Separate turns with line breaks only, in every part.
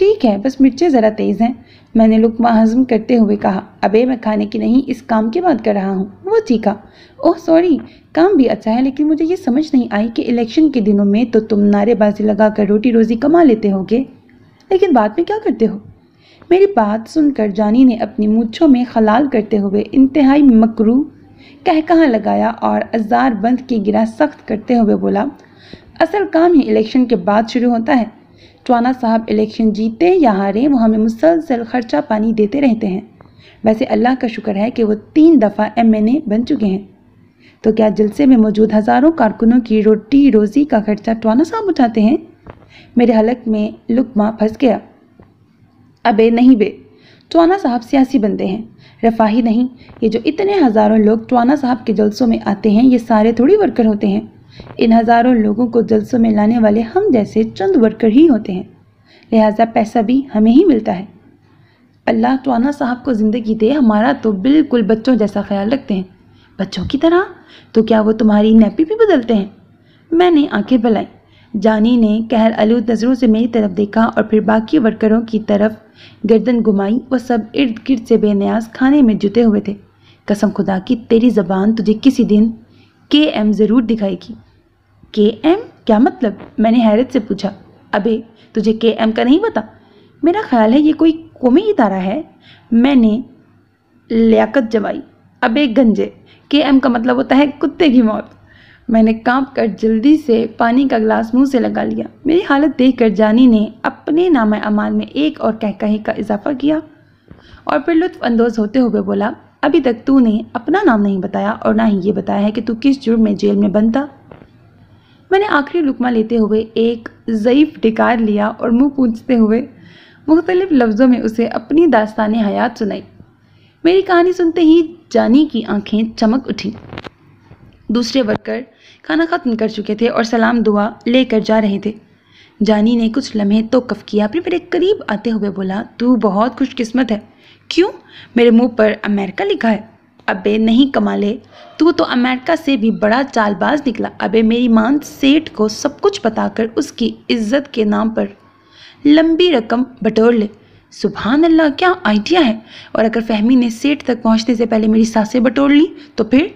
ٹھیک ہے، بس مرچیں ذرا تیز ہیں، میں نے لقمہ ہضم کرتے ہوئے کہا۔ ابے میں کھانے کی نہیں، اس کام کی بات کر رہا ہوں۔ وہ چیخا، اوہ سوری، کام بھی اچھا ہے، لیکن مجھے یہ سمجھ نہیں آئی کہ الیکشن کے دنوں میں تو تم نعرے بازی لگا کر روٹی روزی کما لیتے ہوگے، لیکن بعد میں کیا کرتے ہو؟ میری بات سن کر جانی نے اپنی مونچھوں میں خلال کرتے ہوئے انتہائی مکروہ کہکہا لگایا اور ازار بند کی گرہ سخت کرتے ہوئے بولا، اصل کام ہی الیکشن کے بعد شروع ہوتا ہے۔ ٹوانا صاحب الیکشن جیتے یا ہارے وہ ہمیں مسلسل خرچہ پانی دیتے رہتے ہیں۔ ویسے اللہ کا شکر ہے کہ وہ 3 دفعہ MNA بن چکے ہیں، تو کیا جلسے میں موجود ہزاروں کارکنوں کی روٹی روزی کا خرچہ ٹوانا صاحب اٹھاتے ہیں؟ میرے حلق میں لقمہ پھنس گیا۔ ابے نہیں بے، ٹوانا صاحب سیاسی بندے ہیں، رفاہی نہیں۔ یہ جو اتنے ہزاروں لوگ ٹوانا صاحب کے جلسوں میں آتے ہیں، یہ سارے تھوڑی ورکر ہوتے ہیں۔ ان ہزاروں لوگوں کو جلسوں میں لانے والے ہم جیسے چند ورکر ہی ہوتے ہیں، لہٰذا پیسہ بھی ہمیں ہی ملتا ہے۔ اللہ ٹوانا صاحب کو زندگی دے، ہمارا تو بالکل بچوں جیسا خیال رکھتے ہیں۔ بچوں کی طرح؟ تو کیا وہ تمہاری نیپی بھی بدلتے ہیں؟ میں نے آنکھیں بلائیں۔ جانی نے قہر آلود نظروں سے میری طرف دیکھا اور پھر باقی ورکروں کی طرف گردن گھمائی۔ وہ سب ارد گرد سے بے نیاز کھانے میں جٹے ہوئے تھے۔ قسم خدا کی تیری زبان تجھے کسی دن KM ضرور دکھائے گی۔ KM؟ کیا مطلب؟ میں نے حیرت سے پوچھا۔ ابے تجھے KM کا نہیں پتا؟ میرا خیال ہے یہ کوئی قومی ادارہ ہے۔ میں نے لیاقت جمائی۔ ابے گنجے، KM کا مطلب ہوتا ہے کتے کی موت۔ میں نے کانپ کر جلدی سے پانی کا گلاس منہ سے لگا لیا۔ میری حالت دیکھ کر جانی نے اپنے نامہ اعمال میں ایک اور کہکہے کا اضافہ کیا اور پھر لطف اندوز ہوتے ہوئے بولا، ابھی تک تو نے اپنا نام نہیں بتایا اور نہ ہی یہ بتایا ہے کہ تو کس جرم میں جیل میں بند تھا۔ میں نے آخری لقمہ لیتے ہوئے ایک ضعیف ڈکار لیا اور منہ پونچھتے ہوئے مختلف لفظوں میں اسے اپنی داستان حیات سنائی۔ میری کہانی سنتے ہی جانی کی آنکھیں چمک اٹھیں۔ دوسرے ورکر کھانا ختم کر چکے تھے اور سلام دعا لے کر جا رہے تھے۔ جانی نے کچھ لمحے توقف کیا، پھر میرے قریب آتے ہوئے بولا، تو بہت خوش قسمت ہے۔ کیوں؟ میرے منہ پر امریکہ لکھا ہے۔ ابے نہیں کمالے، تو امریکہ سے بھی بڑا چال باز نکلا۔ ابے میری مان سیٹھ کو سب کچھ بتا کر اس کی عزت کے نام پر لمبی رقم بٹور لے۔ سبحان اللہ، کیا آئیڈیا ہے! اور اگر فہمی نے سیٹھ تک پہنچنے سے پہلے میری سانسیں بٹور لی تو پھر؟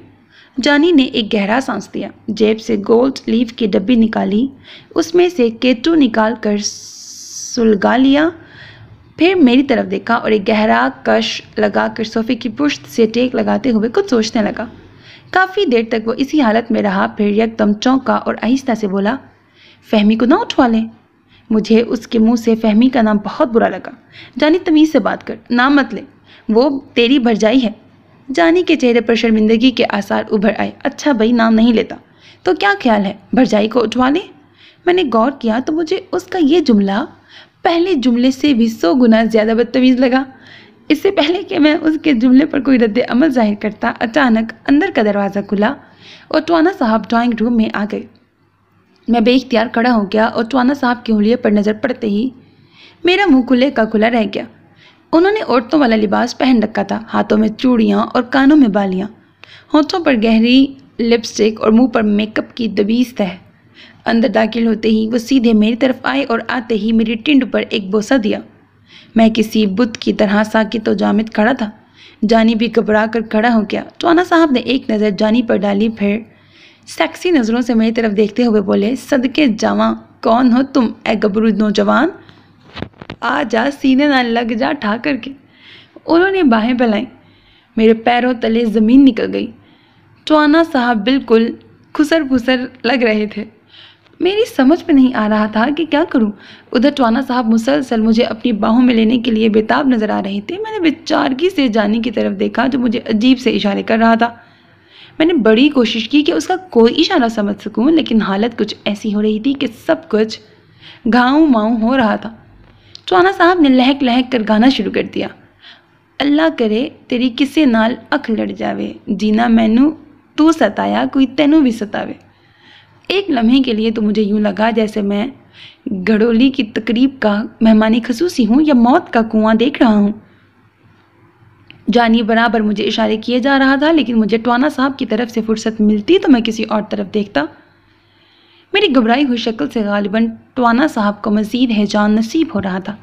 جانی نے ایک گہرا سانس لیا، جیب سے گولڈ لیف کی ڈبی نکالی، اس میں سے کیٹو نکال کر سلگا لیا، پھر میری طرف دیکھا اور ایک گہرا کش لگا کر صوفے کی پشت سے ٹیک لگاتے ہوئے کچھ سوچنے لگا۔ کافی دیر تک وہ اسی حالت میں رہا، پھر یکدم چونکا اور آہستہ سے بولا، فہمی کو نہ اٹھوا لیں۔ مجھے اس کے منہ سے فہمی کا نام بہت برا لگا۔ جانی تمیز سے بات کر، نام مت لے، وہ تیری بھرجائی ہے۔ جانی کے چہرے پر شرمندگی کے آثار ابھر آئے۔ اچھا بھائی، نام نہیں لیتا، تو کیا خیال ہے بھرجائی کو اٹھوا لیں؟ میں نے غور کیا تو مجھے اس کا یہ جملہ پہلے جملے سے بھی 100 گنا زیادہ بدتمیز لگا۔ اس سے پہلے کہ میں اس کے جملے پر کوئی رد عمل ظاہر کرتا، اچانک اندر کا دروازہ کھلا اور ٹوانا صاحب ڈرائنگ روم میں آ گئے۔ میں بے اختیار کھڑا ہو گیا اور ٹوانا صاحب کے حلیے پر نظر پڑتے ہی میرا منہ کھلے کا کھلا رہ گیا۔ انہوں نے عورتوں والا لباس پہن رکھا تھا، ہاتھوں میں چوڑیاں اور کانوں میں بالیاں، ہونٹوں پر گہری لپسٹک اور منہ پر میک اپ کی دبیز تہ۔ اندر داخل ہوتے ہی وہ سیدھے میری طرف آئے اور آتے ہی میری ٹنڈ پر ایک بوسہ دیا۔ میں کسی بت کی طرح ساکت و جامد کھڑا تھا۔ جانی بھی گھبرا کر کھڑا ہو گیا۔ ٹوانا صاحب نے ایک نظر جانی پر ڈالی، پھر سیکسی نظروں سے میری طرف دیکھتے ہوئے بولے، صدقے جاواں، کون ہو تم اے گبرو نوجوان؟ آ جا، سینے نہ لگ جا ٹھا کر کے۔ انہوں نے باہیں پھیلائیں، میرے پیروں تلے زمین نکل گئی۔ ٹوانا صاحب بالکل کھسر پھسر لگ رہے تھے۔ میری سمجھ میں نہیں آ رہا تھا کہ کیا کروں۔ ادھر ٹوانا صاحب مسلسل مجھے اپنی باہوں میں لینے کے لیے بےتاب نظر آ رہے تھے۔ میں نے بیچارگی سے جانی کی طرف دیکھا جو مجھے عجیب سے اشارے کر رہا تھا۔ میں نے بڑی کوشش کی کہ اس کا کوئی اشارہ سمجھ سکوں، لیکن حالت کچھ ایسی ہو رہی تھی کہ سب کچھ گھاؤں ماؤں ہو رہا تھا۔ ٹوانا صاحب نے لہک لہک کر گانا شروع کر دیا، اللہ کرے تیری کسے نال اکھ لڑ جاوے، جینا مینوں تو ستایا کوئی تینوں بھی ستاوے۔ ایک لمحے کے لیے تو مجھے یوں لگا جیسے میں گھڑولی کی تقریب کا مہمانی خصوصی ہوں یا موت کا کنواں دیکھ رہا ہوں۔ جانی برابر مجھے اشارے کیے جا رہا تھا، لیکن مجھے ٹوانا صاحب کی طرف سے فرصت ملتی تو میں کسی اور طرف دیکھتا۔ میری گھبرائی ہوئی شکل سے غالباً ٹوانا صاحب کو مزید ہیجان نصیب ہو رہا تھا۔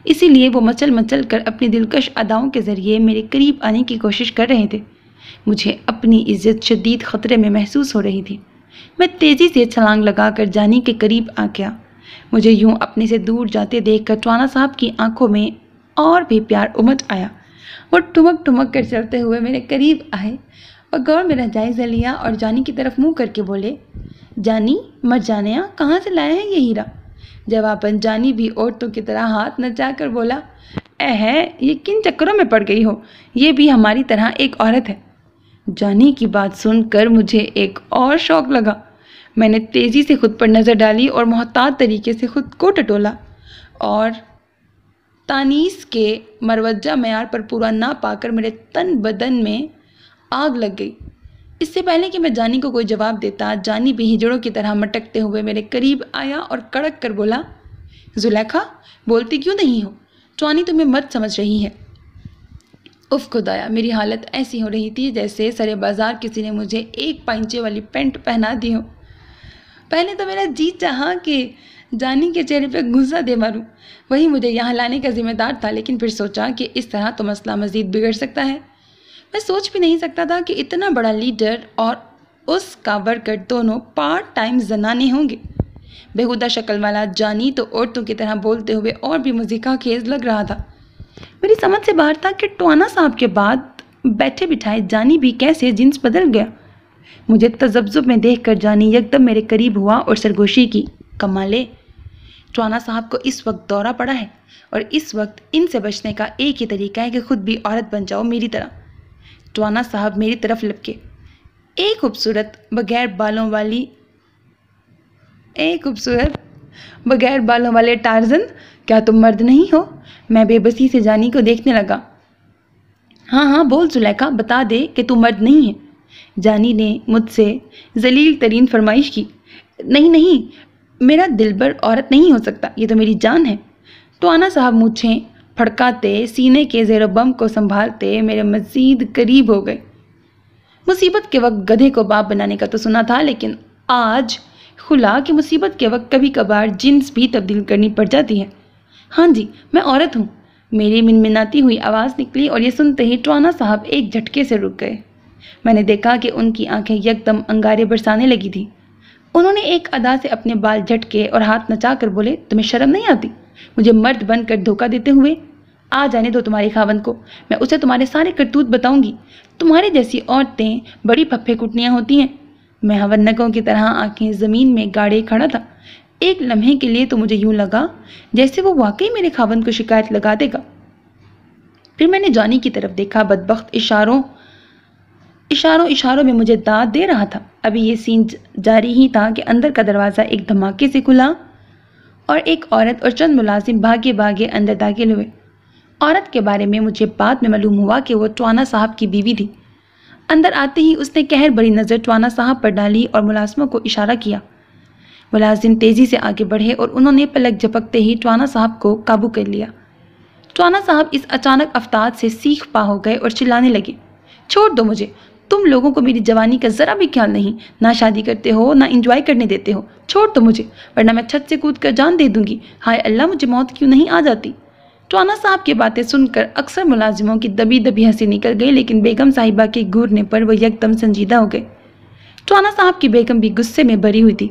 اسی لیے وہ مچل مچل کر اپنی دلکش اداؤں کے ذریعے میرے قریب آنے کی کوشش کر رہے تھے۔ مجھے اپنی عزت شدید خطرے میں محسوس ہو رہی تھی۔ میں تیزی سے چھلانگ لگا کر جانی کے قریب آ گیا۔ مجھے یوں اپنے سے دور جاتے دیکھ کر ٹوانا صاحب کی آنکھوں میں اور بھی پیار امٹ آیا۔ وہ ٹھمک ٹھمک کر چلتے ہوئے میرے قریب آئے، بغور میرا جائزہ لیا اور جانی کی طرف منہ کر کے بولے، جانی مرجانیاں، کہاں سے لائے ہیں یہ ہیرا؟ جواباً جانی بھی عورتوں کی طرح ہاتھ نچا کر بولا، یہ کن چکروں میں پڑ گئی ہو؟ یہ بھی ہماری طرح ایک عورت ہے۔ جانی کی بات سن کر مجھے ایک اور شوق لگا۔ میں نے تیزی سے خود پر نظر ڈالی اور محتاط طریقے سے خود کو ٹٹولا اور تانیس کے مروجہ معیار پر پورا نہ پا کر میرے تن بدن میں آگ لگ گئی۔ اس سے پہلے کہ میں جانی کو کوئی جواب دیتا، جانی بھی ہجڑوں کی طرح مٹکتے ہوئے میرے قریب آیا اور کڑک کر بولا، زلیخا بولتی کیوں نہیں ہو؟ ٹوانی تمہیں مرد سمجھ رہی ہے۔ اف خدایا، میری حالت ایسی ہو رہی تھی جیسے سرے بازار کسی نے مجھے 1 پائنچے والی پینٹ پہنا دی ہو۔ پہلے تو میرا جی چاہا کہ جانی کے چہرے پہ غصہ دے ماروں، وہی مجھے یہاں لانے کا ذمہ دار تھا، لیکن پھر سوچا کہ اس طرح تو مسئلہ مزید بگڑ سکتا ہے۔ میں سوچ بھی نہیں سکتا تھا کہ اتنا بڑا لیڈر اور اس کا ورکر دونوں پارٹ ٹائم زنانے ہوں گے۔ بےہودہ شکل والا جانی تو عورتوں کی طرح بولتے ہوئے اور بھی مضحکہ خیز لگ رہا تھا۔ میری سمجھ سے باہر تھا کہ ٹوانا صاحب کے بعد بیٹھے بٹھائے جانی بھی کیسے جنس بدل گیا۔ مجھے تذبذب میں دیکھ کر جانی یکدم میرے قریب ہوا اور سرگوشی کی، کمالے، ٹوانا صاحب کو اس وقت دورہ پڑا ہے اور اس وقت ان سے بچنے کا ایک ہی طریقہ ہے کہ خود بھی عورت بن جاؤ میری طرح۔ ٹوانا صاحب میری طرف لپکے، ایک خوبصورت بغیر بالوں والے ٹارزن، کیا تم مرد نہیں ہو؟ میں بے بسی سے جانی کو دیکھنے لگا۔ ہاں بول زلیخا، بتا دے کہ تو مرد نہیں ہے۔ جانی نے مجھ سے ذلیل ترین فرمائش کی۔ نہیں، میرا دلبر عورت نہیں ہو سکتا، یہ تو میری جان ہے۔ ٹوانا صاحب مونچھیں پھڑکاتے سینے کے زیر بم کو سنبھالتے میرے مزید قریب ہو گئے۔ مصیبت کے وقت گدھے کو باپ بنانے کا تو سنا تھا، لیکن آج کھلا کہ مصیبت کے وقت کبھی کبھار جنس بھی تبدیل کرنی پڑ جاتی ہے۔ ہاں جی، میں عورت ہوں، میری منمناتی ہوئی آواز نکلی اور یہ سنتے ہی ٹوانا صاحب ایک جھٹکے سے رک گئے۔ میں نے دیکھا کہ ان کی آنکھیں یکدم انگارے برسانے لگی تھی۔ انہوں نے ایک ادا سے اپنے بال جھٹکے اور ہاتھ نچا کر بولے، تمہیں شرم نہیں آتی مجھے مرد بن کر دھوکہ دیتے ہوئے؟ آ جانے دو تمہارے خاوند کو، میں اسے تمہارے سارے کرتوت بتاؤں گی۔ تمہارے جیسی عورتیں بڑی پھپھے کٹنیاں ہوتی ہیں۔ میں ہونکوں کی طرح آنکھیں زمین میں گاڑے کھڑا تھا۔ ایک لمحے کے لیے تو مجھے یوں لگا جیسے وہ واقعی میرے خاوند کو شکایت لگا دے گا۔ پھر میں نے جانی کی طرف دیکھا، بدبخت اشاروں میں مجھے داد دے رہا تھا۔ ابھی یہ سین جاری ہی تھا کہ اندر کا دروازہ ایک دھماکے سے کھلا اور ایک عورت اور چند ملازم بھاگے اندر داخل ہوئے۔ عورت کے بارے میں مجھے بعد میں معلوم ہوا کہ وہ ٹوانا صاحب کی بیوی تھی۔ اندر آتے ہی اس نے قہر بڑی نظر ٹوانا صاحب پر ڈالی اور ملازموں کو اشارہ کیا۔ ملازم تیزی سے آگے بڑھے اور انہوں نے پلک جھپکتے ہی ٹوانا صاحب کو قابو کر لیا۔ ٹوانا صاحب اس اچانک افتاد سے سیخ پا ہو گئے اور چلانے لگے، چھوڑ دو مجھے، تم لوگوں کو میری جوانی کا ذرا بھی خیال نہیں، نہ شادی کرتے ہو نہ انجوائے کرنے دیتے ہو، چھوڑ دو مجھے ورنہ میں چھت سے کود کر جان دے دوں گی۔ ہائے اللہ، مجھے موت کیوں نہیں آ جاتی۔ ٹوانا صاحب کی باتیں سن کر اکثر ملازموں کی دبی ہنسی نکل گئی، لیکن بیگم صاحبہ کے گھورنے پر وہ یکدم سنجیدہ ہو گئے۔ ٹوانا صاحب کی بیگم بھی غصے میں بھری ہوئی تھی۔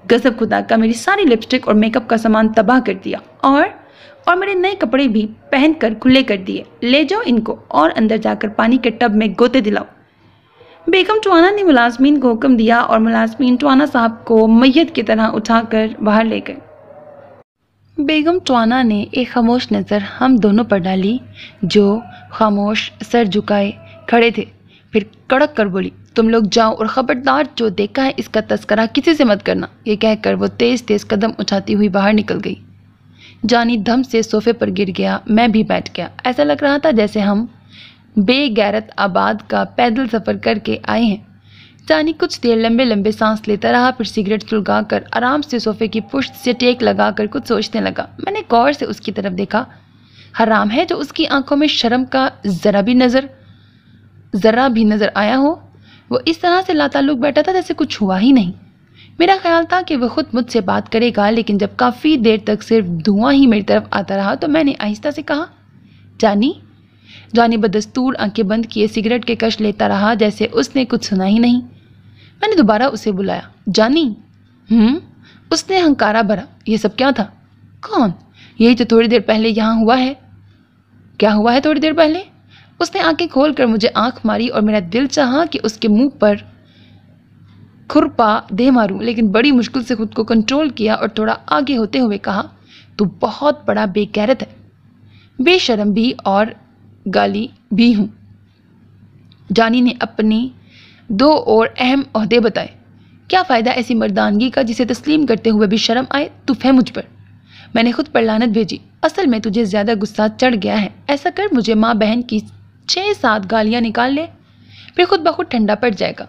غضب خدا کا، میری ساری لپسٹک اور میک اپ کا سامان تباہ کر دیا اور میرے نئے کپڑے بھی پہن کر کھلے کر دیے۔ لے جاؤ ان کو اور اندر جا کر پانی کے ٹب میں گوتے دلاؤ۔ بیگم ٹوانا نے ملازمین کو حکم دیا اور ملازمین ٹوانا صاحب کو میت کی طرح اٹھا کر باہر لے گئے۔ بیگم ٹوانا نے ایک خاموش نظر ہم دونوں پر ڈالی جو خاموش سر جھکائے کھڑے تھے، پھر کڑک کر بولی، تم لوگ جاؤ اور خبردار جو دیکھا ہے اس کا تذکرہ کسی سے مت کرنا۔ یہ کہہ کر وہ تیز قدم اٹھاتی ہوئی باہر نکل گئی۔ جانی دھم سے صوفے پر گر گیا، میں بھی بیٹھ گیا۔ ایسا لگ رہا تھا جیسے ہم بے غیرت آباد کا پیدل سفر کر کے آئے ہیں۔ جانی کچھ دیر لمبے سانس لیتا رہا، پھر سگریٹ سلگا کر آرام سے صوفے کی پشت سے ٹیک لگا کر کچھ سوچنے لگا۔ میں نے غور سے اس کی طرف دیکھا۔ حرام ہے جو اس کی آنکھوں میں شرم کا ذرا بھی نظر آیا ہو۔ وہ اس طرح سے لاتعلق بیٹھا تھا جیسے کچھ ہوا ہی نہیں۔ میرا خیال تھا کہ وہ خود مجھ سے بات کرے گا، لیکن جب کافی دیر تک صرف دھواں ہی میری طرف آتا رہا تو میں نے آہستہ سے کہا، جانی۔ جانی بدستور آنکھیں بند کیے سگریٹ کے کش لیتا رہا جیسے اس نے کچھ سنا ہی نہیں۔ میں نے دوبارہ اسے بلایا، جانی۔ اس نے ہنکارا بھرا، یہ سب کیا تھا؟ کون؟ یہی تو تھوڑی دیر پہلے یہاں ہوا ہے۔ کیا ہوا ہے تھوڑی دیر پہلے؟ اس نے آنکھیں کھول کر مجھے آنکھ ماری اور میرا دل چاہا کہ اس کے منہ پر کھرپا دے ماروں، لیکن بڑی مشکل سے خود کو کنٹرول کیا اور تھوڑا آگے ہوتے ہوئے کہا، تو بہت بڑا بے غیرت ہے، بے شرم بھی اور گالی بھی ہوں۔ جانی نے اپنی 2 اور اہم عہدے بتائے۔ کیا فائدہ ایسی مردانگی کا جسے تسلیم کرتے ہوئے بھی شرم آئے؟ تو ہے مجھ پر۔ میں نے خود پر لعنت بھیجی۔ اصل میں تجھے زیادہ غصہ چڑھ گیا ہے۔ ایسا کر، مجھے ماں بہن کی 6-7 گالیاں نکال لے، پھر خود بخود ٹھنڈا پڑ جائے گا۔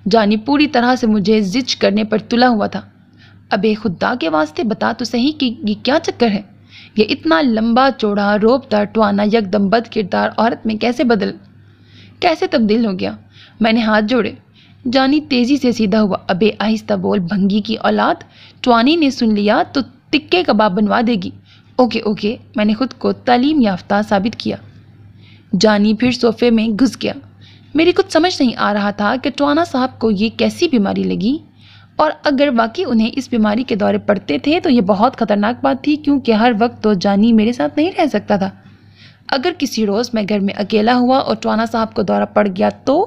جانی پوری طرح سے مجھے زج کرنے پر تلا ہوا تھا۔ ابے خدا کے واسطے بتا تو صحیح کہ یہ کیا چکر ہے؟ یہ اتنا لمبا چوڑا روپ دار ٹوانا یکدم بد کردار عورت میں کیسے تبدیل ہو گیا؟ میں نے ہاتھ جوڑے۔ جانی تیزی سے سیدھا ہوا۔ ابے آہستہ بول، بھنگی کی اولاد، ٹوانی نے سن لیا تو تکے کباب بنوا دے گی۔ اوکے، میں نے خود کو تعلیم یافتہ ثابت کیا۔ جانی پھر صوفے میں گھس گیا۔ میری کچھ سمجھ نہیں آ رہا تھا کہ ٹوانا صاحب کو یہ کیسی بیماری لگی، اور اگر واقعی انہیں اس بیماری کے دورے پڑتے تھے تو یہ بہت خطرناک بات تھی، کیونکہ ہر وقت تو جانی میرے ساتھ نہیں رہ سکتا تھا۔ اگر کسی روز میں گھر میں اکیلا ہوا اور ٹوانا صاحب کو دورہ پڑ گیا تو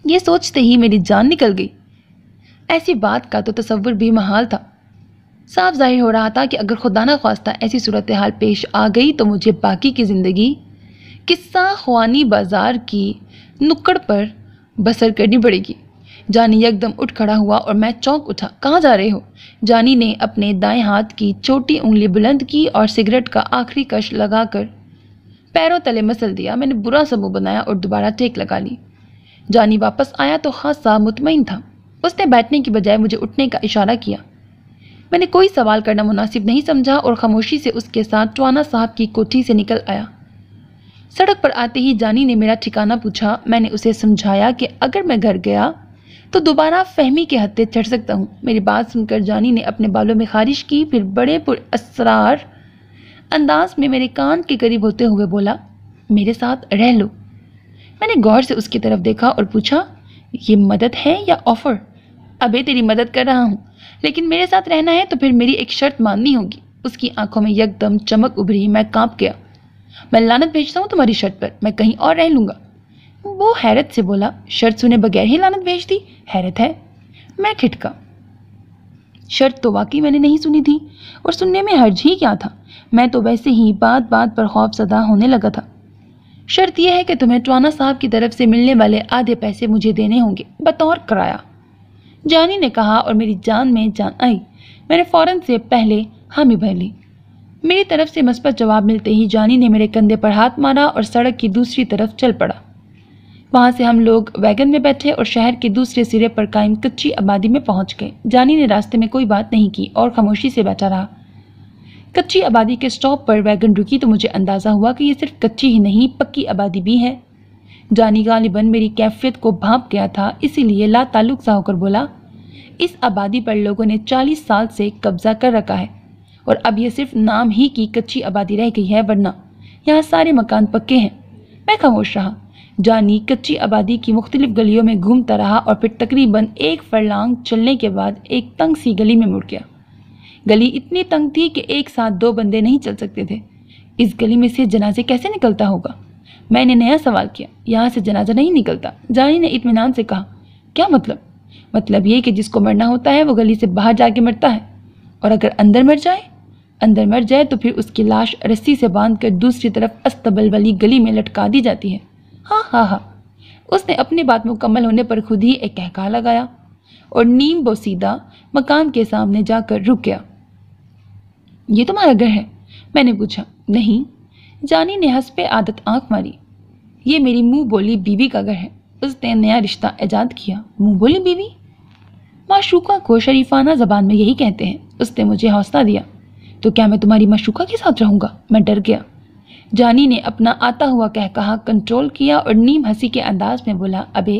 یہ سوچتے ہی میری جان نکل گئی۔ ایسی بات کا تو تصور بھی محال تھا۔ صاف ظاہر ہو رہا تھا کہ اگر خدا نہ خواستہ ایسی صورتحال پیش آ گئی تو مجھے باقی کی زندگی قصہ خوانی بازار کی نکڑ پر بسر کرنی پڑے گی۔ جانی یکدم اٹھ کھڑا ہوا اور میں چونک اٹھا۔ کہاں جا رہے ہو؟ جانی نے اپنے دائیں ہاتھ کی چھوٹی انگلی بلند کی اور سگریٹ کا آخری کش لگا کر پیروں تلے مسل دیا۔ میں نے برا سا منہ بنایا اور دوبارہ ٹیک لگا لی۔ جانی واپس آیا تو خاصا مطمئن تھا۔ اس نے بیٹھنے کی بجائے مجھے اٹھنے کا اشارہ کیا۔ میں نے کوئی سوال کرنا مناسب نہیں سمجھا اور خاموشی سے اس کے ساتھ ٹوانا صاحب کی کوٹھی سے نکل آیا۔ سڑک پر آتے ہی جانی نے میرا ٹھکانہ پوچھا۔ میں نے اسے سمجھایا کہ اگر میں گھر گیا تو دوبارہ فہمی کے ہتھے چڑھ سکتا ہوں۔ میری بات سن کر جانی نے اپنے بالوں میں خارش کی، پھر بڑے پر اسرار انداز میں میرے کان کے قریب ہوتے ہوئے بولا، میرے ساتھ رہ لو۔ میں نے غور سے اس کی طرف دیکھا اور پوچھا، یہ مدد ہے یا آفر؟ ابے تیری مدد کر رہا ہوں، لیکن میرے ساتھ رہنا ہے تو پھر میری ایک شرط ماننی ہوگی۔ اس کی آنکھوں میں یکدم چمک ابھری۔ میں کانپ گیا۔ میں لعنت بھیجتا ہوں تمہاری شرط پر، میں کہیں اور رہ لوں گا۔ وہ حیرت سے بولا، شرط سنے بغیر ہی لعنت بھیج دی؟ حیرت ہے؟ میں کھٹکا۔ شرط تو واقعی میں نے نہیں سنی تھی، اور سننے میں حرج ہی کیا تھا؟ میں تو ویسے ہی بات بات پر خوف زدہ ہونے لگا تھا۔ شرط یہ ہے کہ تمہیں ٹوانا صاحب کی طرف سے ملنے والے آدھے پیسے مجھے دینے ہوں گے بطور کرایہ، جانی نے کہا، اور میری جان میں جان آئی۔ میں نے فوراً سے پہلے حامی بھر لی۔ میری طرف سے مثبت جواب ملتے ہی جانی نے میرے کندھے پر ہاتھ مارا اور سڑک کی دوسری طرف چل پڑا۔ وہاں سے ہم لوگ ویگن میں بیٹھے اور شہر کے دوسرے سرے پر قائم کچی آبادی میں پہنچ گئے۔ جانی نے راستے میں کوئی بات نہیں کی اور خاموشی سے بیٹھا رہا۔ کچی آبادی کے سٹاپ پر ویگن رکی تو مجھے اندازہ ہوا کہ یہ صرف کچی ہی نہیں، پکی آبادی بھی ہے۔ جانی غالباً میری کیفیت کو بھانپ گیا تھا، اسی لیے لا تعلق سا ہو کر بولا، اس آبادی پر لوگوں نے 40 سال سے قبضہ کر رکھا ہے، اور اب یہ صرف نام ہی کی کچی آبادی رہ گئی ہے، ورنہ یہاں سارے مکان پکے ہیں۔ میں خاموش رہا۔ جانی کچی آبادی کی مختلف گلیوں میں گھومتا رہا اور پھر تقریباً 1 فرلانگ چلنے کے بعد ایک تنگ سی گلی میں مڑ گیا۔ گلی اتنی تنگ تھی کہ ایک ساتھ 2 بندے نہیں چل سکتے تھے۔ اس گلی میں سے جنازے کیسے نکلتا ہوگا؟ میں نے نیا سوال کیا۔ یہاں سے جنازہ نہیں نکلتا، جانی نے اطمینان سے کہا۔ کیا مطلب؟ مطلب یہ کہ جس کو مرنا ہوتا ہے وہ گلی سے باہر جا کے مرتا ہے، اور اگر اندر مر جائے تو پھر اس کی لاش رسی سے باندھ کر دوسری طرف استبل والی گلی میں لٹکا دی جاتی ہے۔ ہاں۔ اس نے اپنی بات مکمل ہونے پر خود ہی ایک کہکہا لگایا اور نیم بوسیدہ مکان کے سامنے جا کر رک گیا۔ یہ تمہارا گھر ہے؟ میں نے پوچھا۔ نہیں، جانی نے حسب عادت آنکھ ماری۔ یہ میری منہ بولی بیوی کا گھر ہے۔ اس نے نیا رشتہ ایجاد کیا۔ منہ بولی بیوی؟ معشوقہ کو شریفانہ زبان میں یہی کہتے ہیں۔ اس نے مجھے حوصلہ دیا۔ تو کیا میں تمہاری معشوقہ کے ساتھ رہوں گا؟ میں ڈر گیا۔ جانی نے اپنا آتا ہوا کہکہا کنٹرول کیا اور نیم ہنسی کے انداز میں بولا، ابے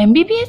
MBBS?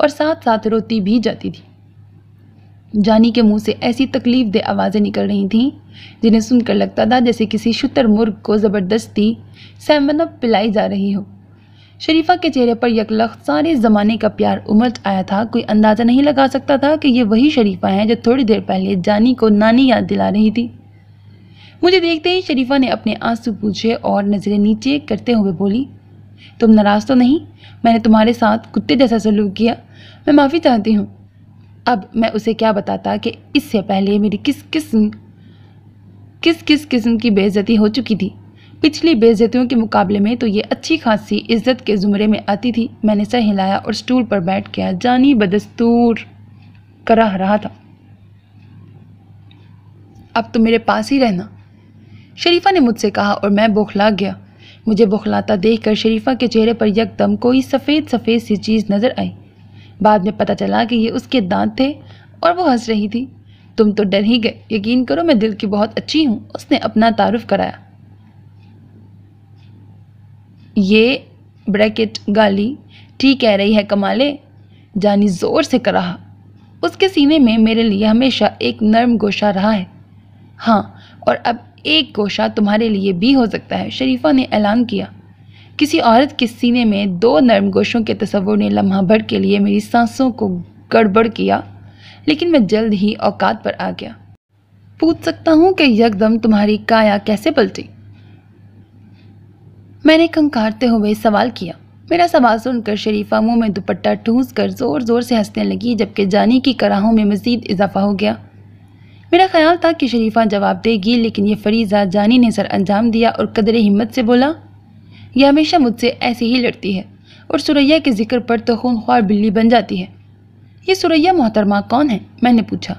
اور ساتھ ساتھ روتی بھی جاتی تھی۔ جانی کے منہ سے ایسی تکلیف دہ آوازیں نکل رہی تھیں جنہیں سن کر لگتا تھا جیسے کسی شتر مرغ کو زبردستی سیون اپ پلائی جا رہی ہو۔ شریفہ کے چہرے پر یکلخت سارے زمانے کا پیار امڑ آیا تھا۔ کوئی اندازہ نہیں لگا سکتا تھا کہ یہ وہی شریفہ ہیں جو تھوڑی دیر پہلے جانی کو نانی یاد دلا رہی تھی۔ مجھے دیکھتے ہی شریفہ نے اپنے آنسو پوچھے اور نظریں نیچے کرتے ہوئے بولی، تم ناراض تو نہیں؟ میں نے تمہارے ساتھ کتے جیسا سلوک کیا، میں معافی چاہتی ہوں۔ اب میں اسے کیا بتاتا کہ اس سے پہلے میری کس قسم کی بے عزتی ہو چکی تھی۔ پچھلی بے عزتیوں کے مقابلے میں تو یہ اچھی خاصی عزت کے زمرے میں آتی تھی۔ میں نے سر ہلایا اور سٹول پر بیٹھ گیا۔ جانی بدستور کراہ رہا تھا، اب تو میرے پاس ہی رہنا، شریفہ نے مجھ سے کہا اور میں بوکھلا گیا۔ مجھے بوکھلاتا دیکھ کر شریفہ کے چہرے پر یکدم کوئی سفید سی چیز نظر آئی۔ بعد میں پتہ چلا کہ یہ اس کے دانت تھے اور وہ ہنس رہی تھی۔ تم تو ڈر ہی گئے، یقین کرو میں دل کی بہت اچھی ہوں، اس نے اپنا تعارف کرایا۔ یہ بریکٹ گالی ٹھیک کہہ رہی ہے کمالے، جانی زور سے کہا۔ اس کے سینے میں میرے لیے ہمیشہ ایک نرم گوشہ رہا ہے۔ ہاں، اور اب ایک گوشہ تمہارے لیے بھی ہو سکتا ہے، شریفہ نے اعلان کیا۔ کسی عورت کے سینے میں 2 نرم گوشوں کے تصور نے لمحہ بھر کے لیے میری سانسوں کو گڑبڑ کیا، لیکن میں جلد ہی اوقات پر آ گیا۔ پوچھ سکتا ہوں کہ یکدم تمہاری کایا کیسے پلٹی؟ میں نے کنکارتے ہوئے سوال کیا۔ میرا سوال سن کر شریفہ منہ میں دوپٹہ ٹھونس کر زور زور سے ہنسنے لگی، جبکہ جانی کی کراہوں میں مزید اضافہ ہو گیا۔ میرا خیال تھا کہ شریفہ جواب دے گی، لیکن یہ فریضہ جانی نے سر انجام دیا اور قدر ہمت سے بولا، یہ ہمیشہ مجھ سے ایسے ہی لڑتی ہے اور سریا کے ذکر پر تو خونخوار بلی بن جاتی ہے۔ یہ سریا محترمہ کون ہے؟ میں نے پوچھا۔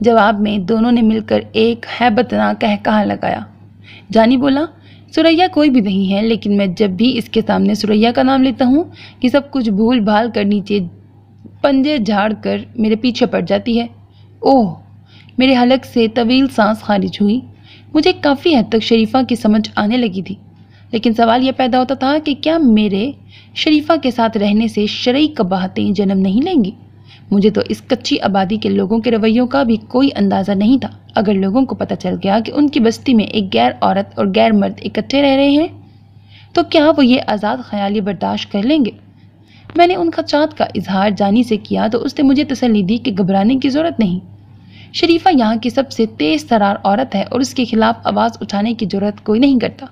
جواب میں دونوں نے مل کر ایک ہیبت ناک قہقہہ لگایا۔ جانی بولا، سریا کوئی بھی نہیں ہے، لیکن میں جب بھی اس کے سامنے سریا کا نام لیتا ہوں یہ سب کچھ بھول بھال کر نیچے پنجے جھاڑ کر میرے پیچھے پڑ جاتی ہے۔ اوہ! میرے حلق سے طویل سانس خارج ہوئی۔ مجھے کافی حد تک شریفہ کی سمجھ آنے لگی تھی، لیکن سوال یہ پیدا ہوتا تھا کہ کیا میرے شریفہ کے ساتھ رہنے سے شرعی قباحتیں جنم نہیں لیں گی؟ مجھے تو اس کچی آبادی کے لوگوں کے رویوں کا بھی کوئی اندازہ نہیں تھا۔ اگر لوگوں کو پتہ چل گیا کہ ان کی بستی میں ایک غیر عورت اور غیر مرد اکٹھے رہ رہے ہیں تو کیا وہ یہ آزاد خیالی برداشت کر لیں گے؟ میں نے ان خدشات کا اظہار جانی سے کیا تو اس نے مجھے تسلی دی کہ گھبرانے کی ضرورت نہیں۔ شریفہ یہاں کی سب سے تیز ترار عورت ہے اور اس کے خلاف آواز اٹھانے کی ضرورت کوئی نہیں کرتا۔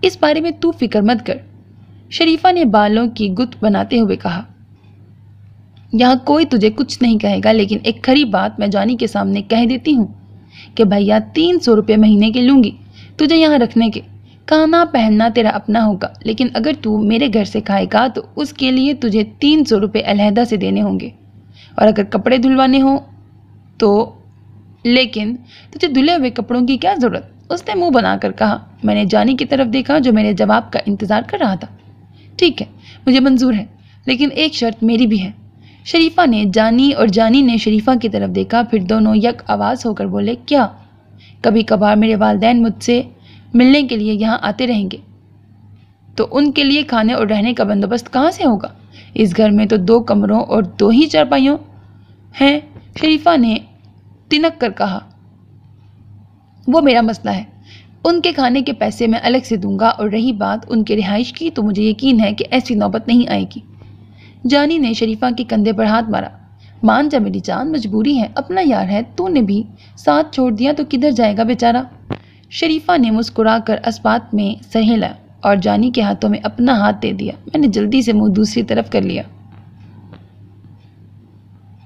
اس بارے میں تو فکر مت کر، شریفہ نے بالوں کی گت بناتے ہوئے کہا۔ یہاں کوئی تجھے کچھ نہیں کہے گا، لیکن ایک کھری بات میں جانی کے سامنے کہہ دیتی ہوں کہ بھیا 300 روپے مہینے کے لوں گی تجھے یہاں رکھنے کے۔ کھانا پہننا تیرا اپنا ہوگا، لیکن اگر تو میرے گھر سے کھائے گا تو اس کے لیے تجھے 300 روپے علیحدہ سے دینے ہوں گے، اور اگر کپڑے دھلوانے ہوں تو لیکن تجھے دھلے ہوئے کپڑوں کی کیا ضرورت؟ اس نے منہ بنا کر کہا۔ میں نے جانی کی طرف دیکھا جو میرے جواب کا انتظار کر رہا تھا۔ ٹھیک ہے، مجھے منظور ہے، لیکن ایک شرط میری بھی ہے۔ شریفہ نے جانی اور جانی نے شریفہ کی طرف دیکھا، پھر دونوں یک آواز ہو کر بولے، کیا؟ کبھی کبھار میرے والدین مجھ سے ملنے کے لیے یہاں آتے رہیں گے تو ان کے لیے کھانے اور رہنے کا بندوبست کہاں سے ہوگا؟ اس گھر میں تو 2 کمروں اور 2 ہی چارپائیوں ہیں، شریفہ نے تنک کر کہا۔ وہ میرا مسئلہ ہے، ان کے کھانے کے پیسے میں الگ سے دوں گا، اور رہی بات ان کے رہائش کی تو مجھے یقین ہے کہ ایسی نوبت نہیں آئے گی۔ جانی نے شریفہ کے کندھے پر ہاتھ مارا۔ مان جا میری جان، مجبوری ہے، اپنا یار ہے، تو نے بھی ساتھ چھوڑ دیا تو کدھر جائے گا بیچارہ؟ شریفہ نے مسکرا کر اسبات میں سر ہلایا اور جانی کے ہاتھوں میں اپنا ہاتھ دے دیا۔ میں نے جلدی سے منہ دوسری طرف کر لیا۔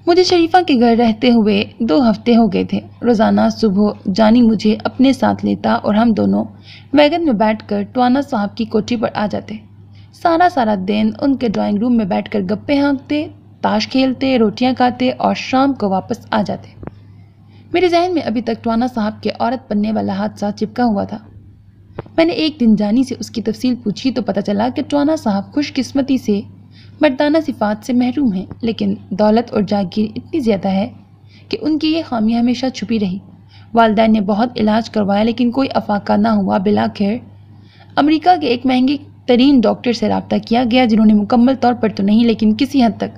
مجھے شریفہ کے گھر رہتے ہوئے 2 ہفتے ہو گئے تھے۔ روزانہ صبح جانی مجھے اپنے ساتھ لیتا اور ہم دونوں ویگن میں بیٹھ کر ٹوانا صاحب کی کوٹھی پر آ جاتے۔ سارا دن ان کے ڈرائنگ روم میں بیٹھ کر گپے ہانکتے، تاش کھیلتے، روٹیاں کھاتے اور شام کو واپس آ جاتے۔ میرے ذہن میں ابھی تک ٹوانا صاحب کے عورت بننے والا حادثہ چپکا ہوا تھا۔ میں نے ایک دن جانی سے اس کی تفصیل پوچھی تو پتہ چلا کہ ٹوانا صاحب خوش قسمتی سے مردانہ صفات سے محروم ہیں، لیکن دولت اور جاگیر اتنی زیادہ ہے کہ ان کی یہ خامی ہمیشہ چھپی رہی۔ والدین نے بہت علاج کروایا لیکن کوئی افاقہ نہ ہوا۔ بلاخر امریکہ کے ایک مہنگی ترین ڈاکٹر سے رابطہ کیا گیا، جنہوں نے مکمل طور پر تو نہیں لیکن کسی حد تک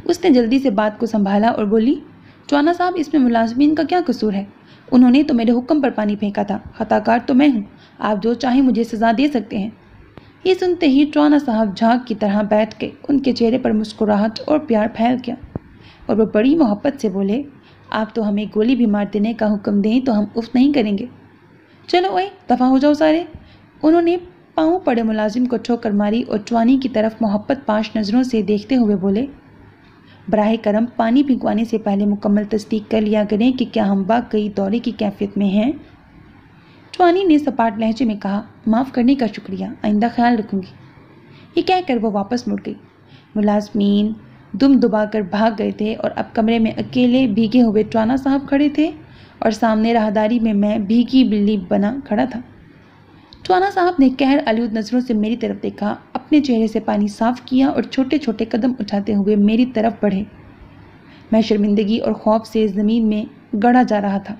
اس نے جلدی سے بات کو سنبھالا اور بولی، چوانا صاحب اس میں ملازمین کا کیا قصور ہے؟ انہوں نے تو میرے حکم پر پانی پھینکا تھا، خطا کار تو میں ہوں، آپ جو چاہیں مجھے سزا دے سکتے ہیں۔ یہ سنتے ہی چوانا صاحب جھاگ کی طرح بیٹھ گئے، ان کے چہرے پر مسکراہٹ اور پیار پھیل گیا اور وہ بڑی محبت سے بولے، آپ تو ہمیں گولی بھی مار دینے کا حکم دیں تو ہم اف نہیں کریں گے۔ چلو اوئے دفع ہو جاؤ سارے۔ انہوں نے پاؤں پڑے ملازم کو ٹھوکر ماری اور چوانی کی طرف محبت پاش نظروں سے دیکھتے ہوئے بولے، براہ کرم پانی پھینکوانے سے پہلے مکمل تصدیق کر لیا کریں کہ کیا ہم واقعی دورے کی کیفیت میں ہیں۔ چوانی نے سپاٹ لہجے میں کہا، معاف کرنے کا شکریہ، آئندہ خیال رکھوں گی۔ یہ کہہ کر وہ واپس مڑ گئی۔ ملازمین دم دبا کر بھاگ گئے تھے اور اب کمرے میں اکیلے بھیگے ہوئے چوانا صاحب کھڑے تھے اور سامنے راہداری میں بھیگی بلی بنا کھڑا تھا۔ چوانا صاحب نے قہر آلود نظروں سے میری طرف دیکھا، اپنے چہرے سے پانی صاف کیا اور چھوٹے چھوٹے قدم اٹھاتے ہوئے میری طرف بڑھے۔ میں شرمندگی اور خوف سے زمین میں گڑا جا رہا تھا۔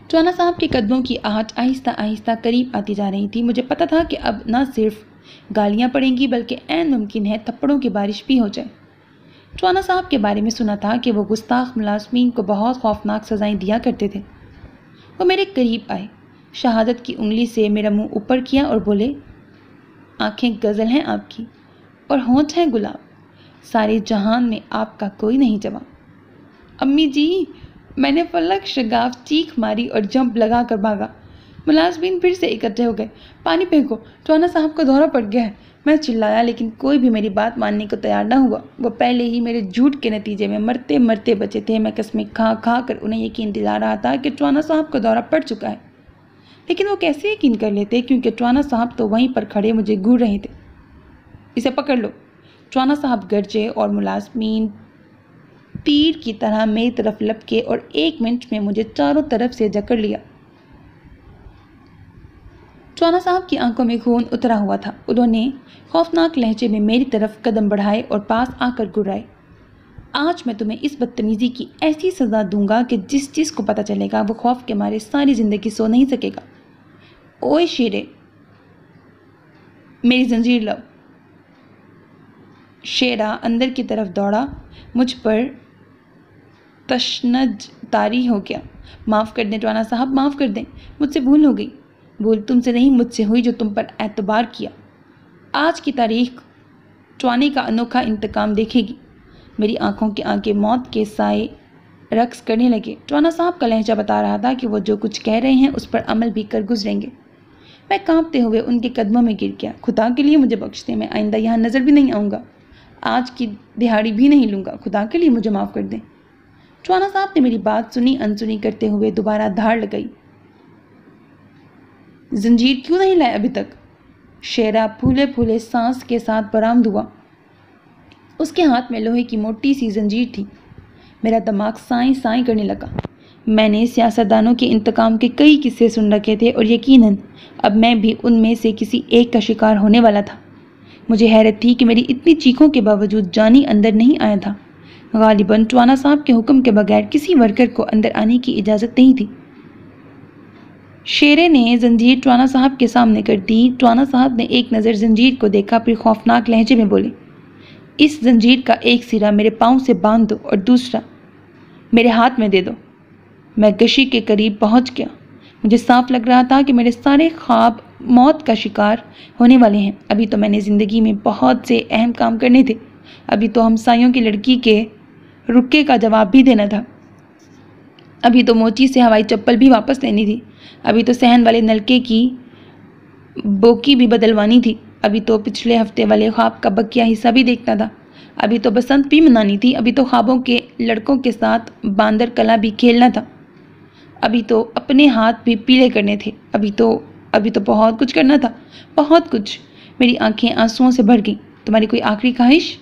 چوانا صاحب کے قدموں کی آہٹ آہستہ آہستہ قریب آتی جا رہی تھی۔ مجھے پتا تھا کہ اب نہ صرف گالیاں پڑیں گی بلکہ عین ممکن ہے تھپڑوں کی بارش بھی ہو جائے۔ چوانا صاحب کے بارے میں سنا تھا کہ وہ گستاخ ملازمین کو بہت خوفناک سزائیں دیا کرتے تھے۔ وہ میرے قریب آئے، شہادت کی انگلی سے میرا منہ اوپر کیا اور بولے، آنکھیں غزل ہیں آپ کی اور ہونٹ ہیں گلاب، سارے جہان میں آپ کا کوئی نہیں جواب۔ امی جی، میں نے فلک شگاف چیخ ماری اور جمپ لگا کر بھاگا۔ ملازمین پھر سے اکٹھے ہو گئے، پانی پھینکو، چوانا صاحب کو دورہ پڑ گیا ہے۔ میں چلایا لیکن کوئی بھی میری بات ماننے کو تیار نہ ہوا۔ وہ پہلے ہی میرے جھوٹ کے نتیجے میں مرتے مرتے بچے تھے۔ میں قسمیں کھا کھا کر انہیں یقین دلا رہا تھا کہ چوانا صاحب کو دورہ پڑ چکا ہے، لیکن وہ کیسے یقین کر لیتے کیونکہ چوانا صاحب تو وہیں پر کھڑے مجھے گھور رہے تھے۔ اسے پکڑ لو، چوانا صاحب گرجے اور ملازمین تیر کی طرح میری طرف لپکے اور 1 منٹ میں مجھے چاروں طرف سے جکڑ لیا۔ چوانا صاحب کی آنکھوں میں خون اترا ہوا تھا۔ انہوں نے خوفناک لہجے میں میری طرف قدم بڑھائے اور پاس آ کر گرائے، آج میں تمہیں اس بدتمیزی کی ایسی سزا دوں گا کہ جس کو پتہ چلے گا وہ خوف کے مارے ساری زندگی سو نہیں سکے گا۔ اوئے شیرے، میری زنجیر لاؤ۔ شیرا اندر کی طرف دوڑا، مجھ پر تشنج طاری ہو گیا۔ معاف کر دیں چوانا صاحب، معاف کر دیں، مجھ سے بھول ہو گئی۔ بھول تم سے نہیں، مجھ سے ہوئی جو تم پر اعتبار کیا۔ آج کی تاریخ چوانے کا انوکھا انتقام دیکھے گی۔ میری آنکھوں کے آگے موت کے سائے رقص کرنے لگے۔ چوانا صاحب کا لہجہ بتا رہا تھا کہ وہ جو کچھ کہہ رہے ہیں اس پر عمل بھی کر گزریں گے۔ میں کانپتے ہوئے ان کے قدموں میں گر گیا۔ خدا کے لیے مجھے بخش دیں، میں آئندہ یہاں نظر بھی نہیں آؤں گا، آج کی دہاڑی بھی نہیں لوں گا، خدا کے لیے مجھے معاف کر دیں۔ چوانا صاحب نے میری بات سنی انسنی کرتے ہوئے دوبارہ دھاڑ لگائی، زنجیر کیوں نہیں لائے ابھی تک؟ شیرا پھولے پھولے سانس کے ساتھ برآمد ہوا۔ اس کے ہاتھ میں لوہے کی موٹی سی زنجیر تھی۔ میرا دماغ سائیں سائیں کرنے لگا۔ میں نے سیاستدانوں کے انتقام کے کئی قصے سن رکھے تھے اور یقیناً اب میں بھی ان میں سے کسی ایک کا شکار ہونے والا تھا۔ مجھے حیرت تھی کہ میری اتنی چیخوں کے باوجود جانی اندر نہیں آیا تھا۔ غالباً چوانا صاحب کے حکم کے بغیر کسی ورکر کو اندر آنے کی اجازت نہیں تھی۔ شیرے نے زنجیر چوانا صاحب کے سامنے کر دی۔ چوانا صاحب نے ایک نظر زنجیر کو دیکھا، پھر خوفناک لہجے میں بولے، اس زنجیر کا ایک سرا میرے پاؤں سے باندھ دو اور دوسرا میرے ہاتھ میں دے دو۔ میں گشی کے قریب پہنچ گیا۔ مجھے صاف لگ رہا تھا کہ میرے سارے خواب موت کا شکار ہونے والے ہیں۔ ابھی تو میں نے زندگی میں بہت سے اہم کام کرنے تھے۔ ابھی تو ہمسایوں کی لڑکی کے رکے کا جواب بھی دینا تھا۔ ابھی تو موچی سے ہوائی چپل بھی واپس لینی تھی۔ ابھی تو صحن والے نلکے کی بوکی بھی بدلوانی تھی۔ ابھی تو پچھلے ہفتے والے خواب کا بقیہ حصہ بھی دیکھنا تھا۔ ابھی تو بسنت بھی منانی تھی۔ ابھی تو خوابوں کے لڑکوں کے ساتھ باندر کلا بھی کھیلنا تھا۔ ابھی تو اپنے ہاتھ بھی پیلے کرنے تھے۔ ابھی تو بہت کچھ کرنا تھا، بہت کچھ۔ میری آنکھیں آنسوؤں سے بھر گئیں۔ تمہاری کوئی آخری خواہش؟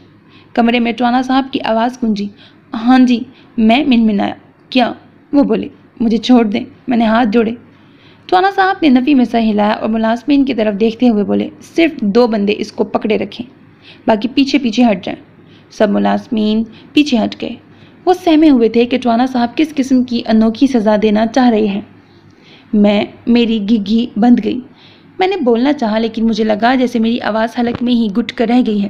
کمرے میں چوانا صاحب کی آواز گونجی۔ ہاں جی، میں منمنایا۔ کیا؟ وہ بولے، مجھے چھوڑ دیں۔ میں نے ہاتھ جوڑے۔ چوانا صاحب نے نفی میں سر ہلایا اور ملازمین کی طرف دیکھتے ہوئے بولے، صرف 2 بندے اس کو پکڑے رکھیں، باقی پیچھے پیچھے ہٹ جائیں۔ سب ملازمین پیچھے ہٹ گئے۔ وہ سہمے ہوئے تھے کہ چوانا صاحب کس قسم کی انوکھی سزا دینا چاہ رہے ہیں۔ میری گھگھی بند گئی۔ میں نے بولنا چاہا لیکن مجھے لگا جیسے میری آواز حلق میں ہی گٹ کر رہ گئی ہے۔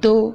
2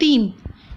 3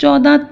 14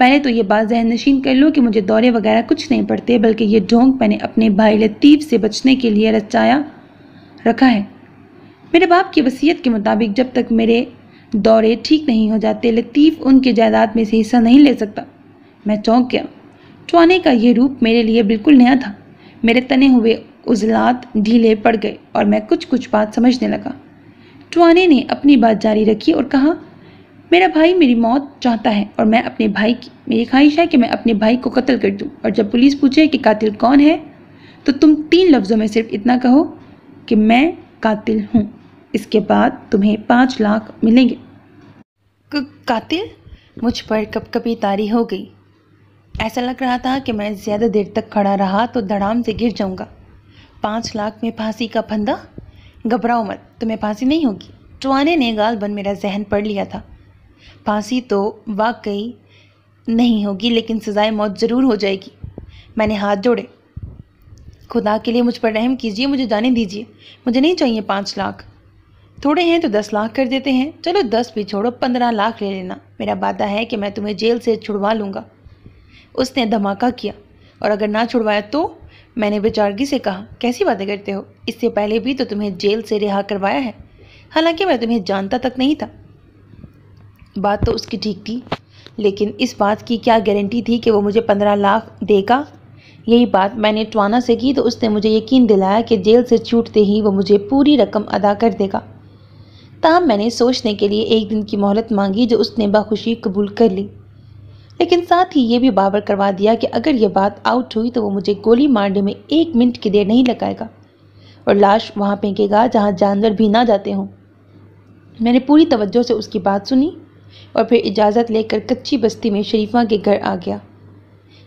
پہلے تو یہ بات ذہن نشین کر لو کہ مجھے دورے وغیرہ کچھ نہیں پڑتے، بلکہ یہ ڈھونگ میں نے اپنے بھائی لطیف سے بچنے کے لیے رچایا رکھا ہے۔ میرے باپ کی وصیت کے مطابق جب تک میرے دورے ٹھیک نہیں ہو جاتے لطیف ان کے جائیداد میں سے حصہ نہیں لے سکتا۔ میں چونک گیا۔ ٹوانے کا یہ روپ میرے لیے بالکل نیا تھا۔ میرے تنے ہوئے عضلات ڈھیلے پڑ گئے اور میں کچھ بات سمجھنے لگا۔ ٹوانے نے اپنی بات جاری رکھی اور کہا، میرا بھائی میری موت چاہتا ہے اور میری خواہش ہے کہ میں اپنے بھائی کو قتل کر دوں، اور جب پولیس پوچھے کہ قاتل کون ہے تو تم 3 لفظوں میں صرف اتنا کہو کہ میں قاتل ہوں۔ اس کے بعد تمہیں 5 لاکھ ملیں گے۔ قاتل؟ مجھ پر کپکپی طاری ہو گئی۔ ایسا لگ رہا تھا کہ میں زیادہ دیر تک کھڑا رہا تو دھڑام سے گر جاؤں گا۔ 5 لاکھ میں پھانسی کا پھندا؟ گھبراؤ مت، تمہیں پھانسی نہیں ہوگی۔ ٹوانے نے غالباً میرا ذہن پڑھ لیا تھا۔ پھانسی تو واقعی نہیں ہوگی، لیکن سزائے موت ضرور ہو جائے گی۔ میں نے ہاتھ جوڑے۔ خدا کے لیے مجھ پر رحم کیجیے، مجھے جانے دیجیے، مجھے نہیں چاہیے 5 لاکھ۔ تھوڑے ہیں تو 10 لاکھ کر دیتے ہیں۔ چلو 10 بھی چھوڑو، 15 لاکھ لے لینا۔ میرا وعدہ ہے کہ میں تمہیں جیل سے چھڑوا لوں گا۔ اس نے دھماکہ کیا، اور اگر نہ چھڑوایا تو؟ میں نے بےچارگی سے کہا، کیسی باتیں کرتے ہو؟ اس سے پہلے بھی تو تمہیں جیل سے رہا کروایا ہے، حالانکہ میں تمہیں جانتا تک نہیں تھا۔ بات تو اس کی ٹھیک تھی، لیکن اس بات کی کیا گارنٹی تھی کہ وہ مجھے 15 لاکھ دے گا؟ یہی بات میں نے ٹوانا سے کی تو اس نے مجھے یقین دلایا کہ جیل سے چھوٹتے ہی وہ مجھے پوری رقم ادا کر دے گا۔ تاہم میں نے سوچنے کے لیے 1 دن کی مہلت مانگی، جو اس نے بخوشی قبول کر لی، لیکن ساتھ ہی یہ بھی باور کروا دیا کہ اگر یہ بات آؤٹ ہوئی تو وہ مجھے گولی مارنے میں 1 منٹ کی دیر نہیں لگائے گا اور لاش وہاں پھینکے گا جہاں جانور بھی نہ جاتے ہوں۔ میں نے پوری توجہ سے اس کی بات سنی اور پھر اجازت لے کر کچی بستی میں شریفہ کے گھر آ گیا۔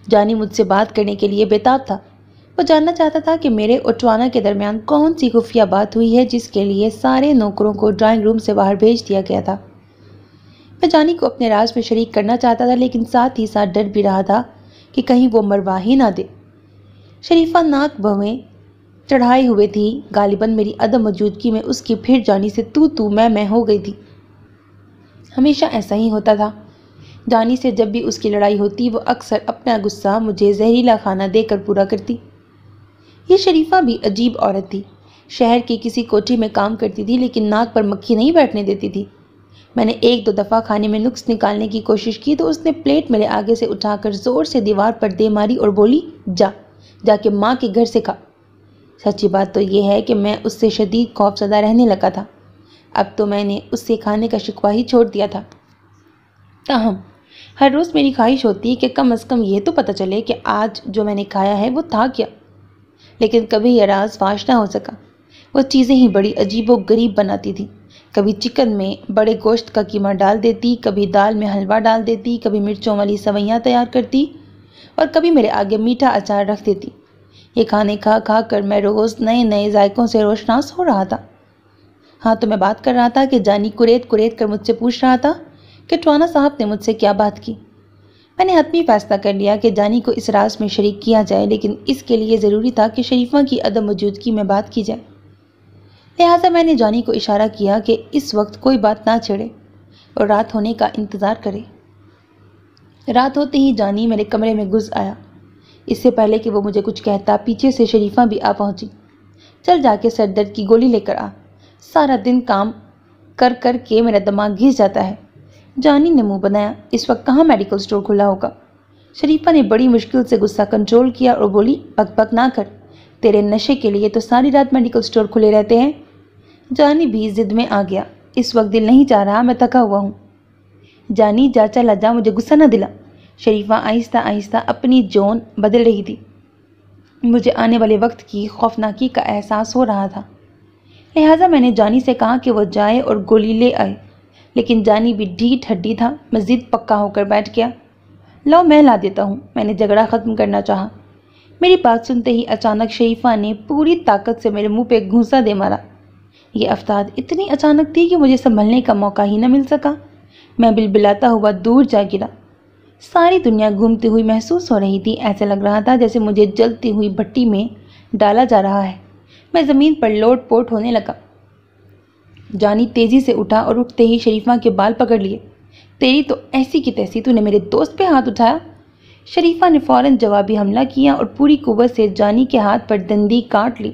جانی مجھ سے بات کرنے کے لیے بےتاب تھا۔ وہ جاننا چاہتا تھا کہ میرے اور ٹوانا کے درمیان کون سی خفیہ بات ہوئی ہے جس کے لیے سارے نوکروں کو ڈرائنگ روم سے باہر بھیج دیا گیا تھا۔ میں جانی کو اپنے راز میں شریک کرنا چاہتا تھا، لیکن ساتھ ہی ساتھ ڈر بھی رہا تھا کہ کہیں وہ مروا ہی نہ دے۔ شریفہ ناک بھویں چڑھائے ہوئے تھی۔ غالباً میری عدم موجودگی میں اس کی پھر جانی سے تو میں ہو گئی تھی۔ ہمیشہ ایسا ہی ہوتا تھا۔ جانی سے جب بھی اس کی لڑائی ہوتی وہ اکثر اپنا غصہ مجھے زہریلا کھانا دے کر پورا کرتی۔ یہ شریفہ بھی عجیب عورت تھی۔ شہر کی کسی کوٹھی میں کام کرتی تھی، لیکن ناک پر مکھی نہیں بیٹھنے دیتی تھی۔ میں نے 1-2 دفعہ کھانے میں نقص نکالنے کی کوشش کی تو اس نے پلیٹ میرے آگے سے اٹھا کر زور سے دیوار پر دے ماری اور بولی، جا کے ماں کے گھر سے کھا۔ سچی بات تو یہ ہے کہ میں اس سے شدید خوف زدہ رہنے لگا تھا۔ اب تو میں نے اس سے کھانے کا شکوہ ہی چھوڑ دیا تھا۔ تاہم ہر روز میری خواہش ہوتی کہ کم از کم یہ تو پتہ چلے کہ آج جو میں نے کھایا ہے وہ تھا کیا، لیکن کبھی یہ راز فاش نہ ہو سکا۔ وہ چیزیں ہی بڑی عجیب و غریب بناتی تھی۔ کبھی چکن میں بڑے گوشت کا قیمہ ڈال دیتی، کبھی دال میں حلوہ ڈال دیتی، کبھی مرچوں والی سویاں تیار کرتی اور کبھی میرے آگے میٹھا اچار رکھ دیتی۔ یہ کھانے کھا کھا کر میں روز نئے ذائقوں سے روشناس ہو رہا تھا۔ ہاں تو میں بات کر رہا تھا کہ جانی کریت کر مجھ سے پوچھ رہا تھا کہ ٹوانا صاحب نے مجھ سے کیا بات کی۔ میں نے حتمی فیصلہ کر لیا کہ جانی کو اس راز میں شریک کیا جائے، لیکن اس کے لیے ضروری تھا کہ شریفہ کی عدم موجودگی میں بات کی جائے۔ لہٰذا میں نے جانی کو اشارہ کیا کہ اس وقت کوئی بات نہ چھیڑے اور رات ہونے کا انتظار کرے۔ رات ہوتے ہی جانی میرے کمرے میں گھس آیا۔ اس سے پہلے کہ وہ مجھے کچھ کہتا پیچھے سے شریفہ بھی آ پہنچی۔ چل جا کے سر درد کی گولی لے کر آ، سارا دن کام کر کے میرا دماغ گھس جاتا ہے۔ جانی نے منہ بنایا، اس وقت کہاں میڈیکل سٹور کھلا ہوگا؟ شریفہ نے بڑی مشکل سے غصہ کنٹرول کیا اور بولی، بک بک نہ کر، تیرے نشے کے لیے تو ساری رات میڈیکل سٹور کھلے رہتے ہیں۔ جانی بھی ضد میں آ گیا، اس وقت دل نہیں چاہ رہا، میں تھکا ہوا ہوں۔ جانی جا چلا جا، مجھے غصہ نہ دلا۔ شریفہ آہستہ آہستہ اپنی جون بدل رہی تھی۔ مجھے آنے والے وقت کی خوفناکی کا احساس ہو رہا تھا، لہٰذا میں نے جانی سے کہا کہ وہ جائے اور گولی لے آئے، لیکن جانی بھی ڈھیٹ ہڈی تھا۔ مزید پکا ہو کر بیٹھ گیا۔ لو میں لا دیتا ہوں، میں نے جھگڑا ختم کرنا چاہا۔ میری بات سنتے ہی اچانک شریفہ نے پوری طاقت سے میرے منہ پہ گھونسا دے مارا۔ یہ افتاد اتنی اچانک تھی کہ مجھے سنبھلنے کا موقع ہی نہ مل سکا۔ میں بلبلاتا ہوا دور جا گرا۔ ساری دنیا گھومتی ہوئی محسوس ہو رہی تھی، ایسے لگ رہا تھا جیسے مجھے جلتی ہوئی بھٹی میں ڈالا جا رہا ہے۔ میں زمین پر لوٹ پوٹ ہونے لگا۔ جانی تیزی سے اٹھا اور اٹھتے ہی شریفہ کے بال پکڑ لیے۔ تیری تو ایسی کی تیسی، تو نے میرے دوست پہ ہاتھ اٹھایا؟ شریفہ نے فوراً جوابی حملہ کیا اور پوری قوت سے جانی کے ہاتھ پر دندی کاٹ لی۔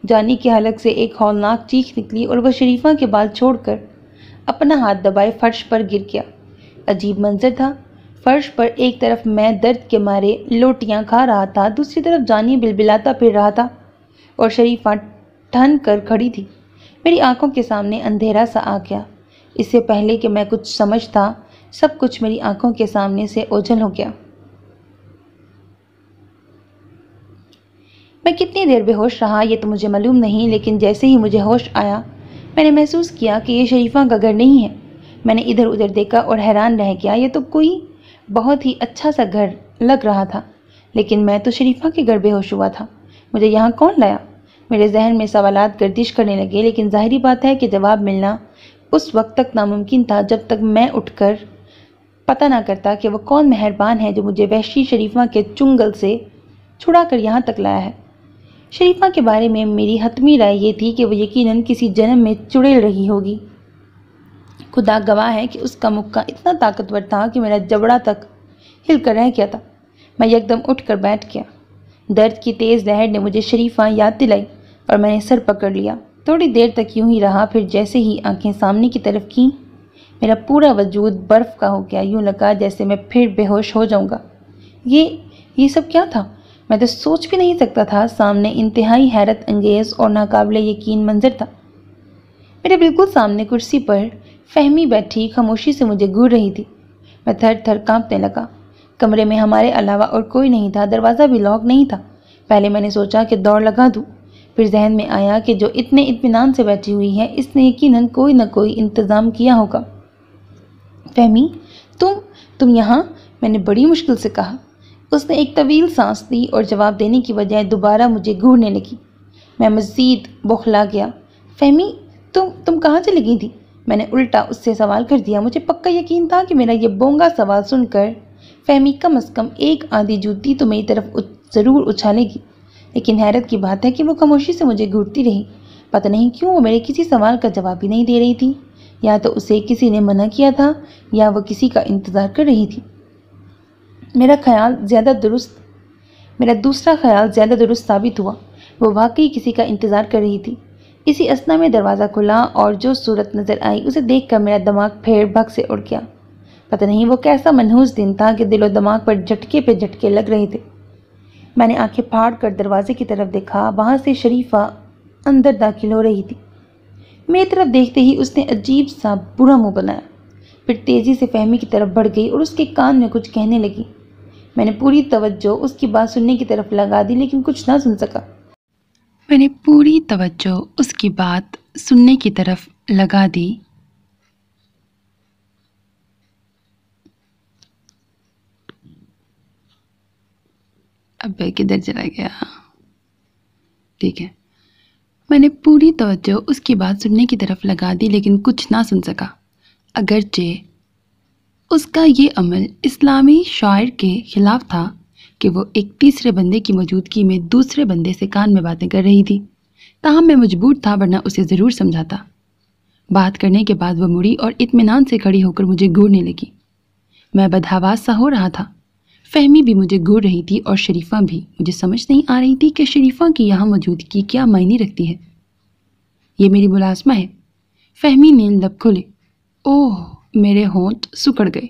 جانی کے حلق سے ایک ہولناک چیخ نکلی اور وہ شریفہ کے بال چھوڑ کر اپنا ہاتھ دبائے فرش پر گر گیا۔ عجیب منظر تھا۔ فرش پر ایک طرف میں درد کے مارے لوٹیاں کھا رہا تھا، دوسری طرف جانی بلبلاتا پھر رہا تھا اور شریفہ ٹھن کر کھڑی تھی۔ میری آنکھوں کے سامنے اندھیرا سا آ گیا۔ اس سے پہلے کہ میں کچھ سمجھتا، سب کچھ میری آنکھوں کے سامنے سے اوجھل ہو گیا۔ میں کتنی دیر بے ہوش رہا یہ تو مجھے معلوم نہیں، لیکن جیسے ہی مجھے ہوش آیا میں نے محسوس کیا کہ یہ شریفہ کا گھر نہیں ہے۔ میں نے ادھر ادھر دیکھا اور حیران رہ گیا۔ یہ تو کوئی بہت ہی اچھا سا گھر لگ رہا تھا، لیکن میں تو شریفہ کے گھر بے ہوش ہوا تھا۔ مجھے یہاں کون لایا؟ میرے ذہن میں سوالات گردش کرنے لگے، لیکن ظاہری بات ہے کہ جواب ملنا اس وقت تک ناممکن تھا جب تک میں اٹھ کر پتہ نہ کرتا کہ وہ کون مہربان ہے جو مجھے وحشی شریفہ کے چنگل سے چھڑا کر یہاں تک لایا ہے۔ شریفہ کے بارے میں میری حتمی رائے یہ تھی کہ وہ یقیناً کسی جنم میں چڑیل رہی ہوگی۔ خدا گواہ ہے کہ اس کا مکہ اتنا طاقتور تھا کہ میرا جبڑا تک ہل کر رہ گیا تھا۔ میں یکدم اٹھ کر بیٹھ گیا۔ درد کی تیز لہر نے مجھے شریفہ یاد دلائی اور میں نے سر پکڑ لیا۔ تھوڑی دیر تک یوں ہی رہا، پھر جیسے ہی آنکھیں سامنے کی طرف کیں میرا پورا وجود برف کا ہو گیا۔ یوں لگا جیسے میں پھر بے ہوش ہو جاؤں گا۔ یہ سب کیا تھا؟ میں تو سوچ بھی نہیں سکتا تھا۔ سامنے انتہائی حیرت انگیز اور ناقابل یقین منظر تھا۔ میرے بالکل سامنے کرسی پر فہمی بیٹھی خاموشی سے مجھے گھور رہی تھی۔ میں تھر تھر کانپنے لگا۔ کمرے میں ہمارے علاوہ اور کوئی نہیں تھا، دروازہ بھی لاک نہیں تھا۔ پہلے میں نے سوچا کہ دوڑ لگا دوں، پھر ذہن میں آیا کہ جو اتنے اطمینان سے بیٹھی ہوئی ہے اس نے یقیناً کوئی نہ کوئی انتظام کیا ہوگا۔ فہمی، تم یہاں؟ میں نے بڑی مشکل سے کہا۔ اس نے ایک طویل سانس لی اور جواب دینے کی بجائے دوبارہ مجھے گھورنے لگی۔ میں مزید بوکھلا گیا۔ فہمی، تم کہاں چلی گئی تھی؟ میں نے الٹا اس سے سوال کر دیا۔ مجھے پکا یقین تھا کہ میرا یہ بونگا سوال سن کر فہمی کم از کم ایک آدھی جوتی تو میری طرف ضرور اچھالے گی، لیکن حیرت کی بات ہے کہ وہ خاموشی سے مجھے گھورتی رہی۔ پتہ نہیں کیوں وہ میرے کسی سوال کا جواب ہی نہیں دے رہی تھی۔ یا تو اسے کسی نے منع کیا تھا یا وہ کسی کا انتظار کر رہی تھی۔ میرا دوسرا خیال زیادہ درست ثابت ہوا۔ وہ واقعی کسی کا انتظار کر رہی تھی۔ اسی اثنا میں دروازہ کھلا اور جو صورت نظر آئی اسے دیکھ کر میرا دماغ پھر بھگ سے اڑ گیا۔ پتہ نہیں وہ کیسا منحوس دن تھا کہ دل و دماغ پر جھٹکے پہ جھٹکے لگ رہے تھے۔ میں نے آنکھیں پھاڑ کر دروازے کی طرف دیکھا۔ وہاں سے شریفہ اندر داخل ہو رہی تھی۔ میری طرف دیکھتے ہی اس نے عجیب سا برا منہ بنایا، پھر تیزی سے فہمی کی طرف بڑھ گئی اور اس کے کان میں کچھ کہنے لگی۔ میں نے پوری توجہ اس کی بات سننے کی طرف لگا دی، لیکن کچھ نہ سن سکا۔
اب کدھر چلا گیا؟ ٹھیک ہے۔ میں نے پوری توجہ اس کی بات سننے کی طرف لگا دی، لیکن کچھ نہ سن سکا۔ اگرچہ اس کا یہ عمل اسلامی شعائر کے خلاف تھا کہ وہ ایک تیسرے بندے کی موجودگی میں دوسرے بندے سے کان میں باتیں کر رہی تھی، تاہم میں مجبور تھا، ورنہ اسے ضرور سمجھاتا۔ بات کرنے کے بعد وہ مڑی اور اطمینان سے کھڑی ہو کر مجھے گھورنے لگی۔ میں بدحواس سا ہو رہا تھا۔ فہمی بھی مجھے گھور رہی تھی اور شریفہ بھی۔ مجھے سمجھ نہیں آ رہی تھی کہ شریفہ کی یہاں موجودگی کیا معنی رکھتی ہے۔ یہ میری ملازمہ ہے۔ فہمی نے لب کھولے۔ اوہ، میرے ہونٹ سکڑ گئے۔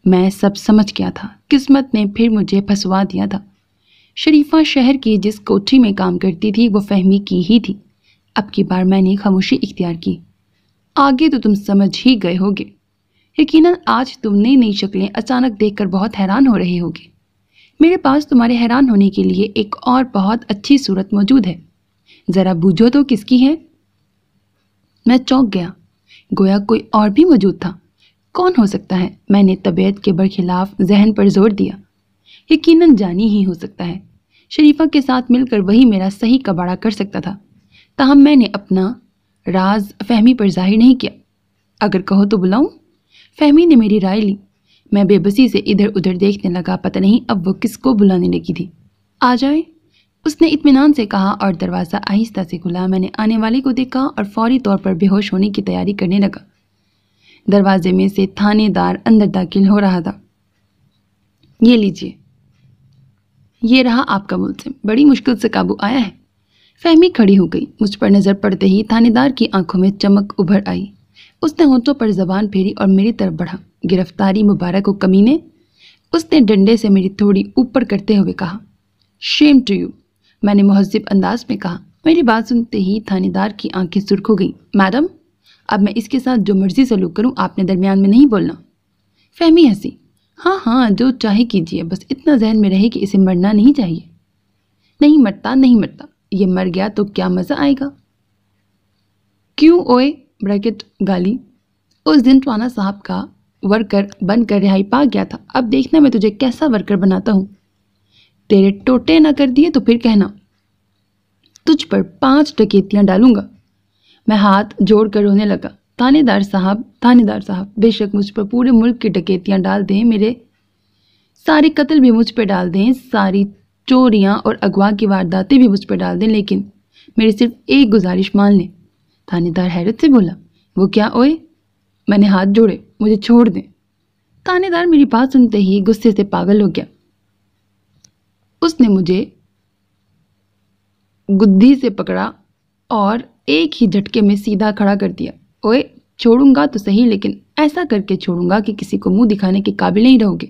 میں سب سمجھ گیا تھا۔ قسمت نے پھر مجھے پھنسوا دیا تھا۔ شریفہ شہر کی جس کوٹھی میں کام کرتی تھی وہ فہمی کی ہی تھی۔ اب کی بار میں نے خاموشی اختیار کی۔ آگے تو تم سمجھ ہی گئے ہوگے۔ یقیناً آج تم نئی نئی شکلیں اچانک دیکھ کر بہت حیران ہو رہے ہوگے۔ میرے پاس تمہارے حیران ہونے کے لیے ایک اور بہت اچھی صورت موجود ہے۔ ذرا بوجھو تو کس کی ہے؟ میں چونک گیا، گویا کوئی اور بھی موجود تھا۔ کون ہو سکتا ہے؟ میں نے طبیعت کے برخلاف ذہن پر زور دیا۔ یقیناً جانی ہی ہو سکتا ہے۔ شریفہ کے ساتھ مل کر وہی میرا صحیح کباڑہ کر سکتا تھا، تاہم میں نے اپنا راز فہمی پر ظاہر نہیں کیا۔ اگر کہو تو بلاؤں؟ فہمی نے میری رائے لی۔ میں بے بسی سے ادھر ادھر دیکھنے لگا، پتہ نہیں اب وہ کس کو بلانے لگی تھی۔ آ جائے، اس نے اطمینان سے کہا اور دروازہ آہستہ سے کھلا۔ میں نے آنے والے کو دیکھا اور فوری طور پر بے ہوش ہونے کی تیاری کرنے لگا۔ دروازے میں سے تھانے دار اندر داخل ہو رہا تھا۔ یہ لیجیے، یہ رہا آپ کا ملزم، بڑی مشکل سے قابو آیا ہے۔ فہمی کھڑی ہو گئی۔ مجھ پر نظر پڑتے ہی تھانے دار کی آنکھوں میں چمک ابھر آئی۔ اس نے ہونٹوں پر زبان پھیری اور میری طرف بڑھا۔ گرفتاری مبارک ہو کمینے، اس نے ڈنڈے سے میری تھوڑی اوپر کرتے ہوئے کہا۔ شیم ٹو یو، میں نے مہذب انداز میں کہا۔ میری بات سنتے ہی تھانے دار کی آنکھیں سرخ ہو گئیں۔ میڈم، اب میں اس کے ساتھ جو مرضی سلوک کروں، آپ نے درمیان میں نہیں بولنا۔ فہمی ہنسی۔ ہاں ہاں، جو چاہے کیجیے، بس اتنا ذہن میں رہے کہ اسے مرنا نہیں چاہیے۔ نہیں مرتا، نہیں مرتا، یہ مر گیا تو کیا مزہ آئے گا؟ کیوں اوئے بریکٹ گالی، اس دن ٹوانا صاحب کا ورکر بن کر رہائی پا گیا تھا، اب دیکھنا میں تجھے کیسا ورکر بناتا ہوں۔ تیرے ٹوٹے نہ کر دیے تو پھر کہنا، تجھ پر 5 ڈکیتیاں ڈالوں گا۔ میں ہاتھ جوڑ کر رونے لگا۔ تھانے دار صاحب، بے شک مجھ پر پورے ملک کی ڈکیتیاں ڈال دیں، میرے سارے قتل بھی مجھ پہ ڈال دیں، ساری چوریاں اور اغوا کی وارداتیں بھی مجھ پہ ڈال دیں، لیکن میری صرف ایک گزارش مان لیں۔ تھانے دار حیرت سے بولا، وہ کیا اوئے؟ میں نے ہاتھ جوڑے، مجھے چھوڑ دیں۔ تھانے دار میری بات سنتے ہی غصے سے پاگل ہو گیا۔ اس نے مجھے گدھی سے پکڑا اور ایک ہی جھٹکے میں سیدھا کھڑا کر دیا۔ اوئے، چھوڑوں گا تو صحیح، لیکن ایسا کر کے چھوڑوں گا کہ کسی کو منہ دکھانے کے قابل نہیں رہو گے۔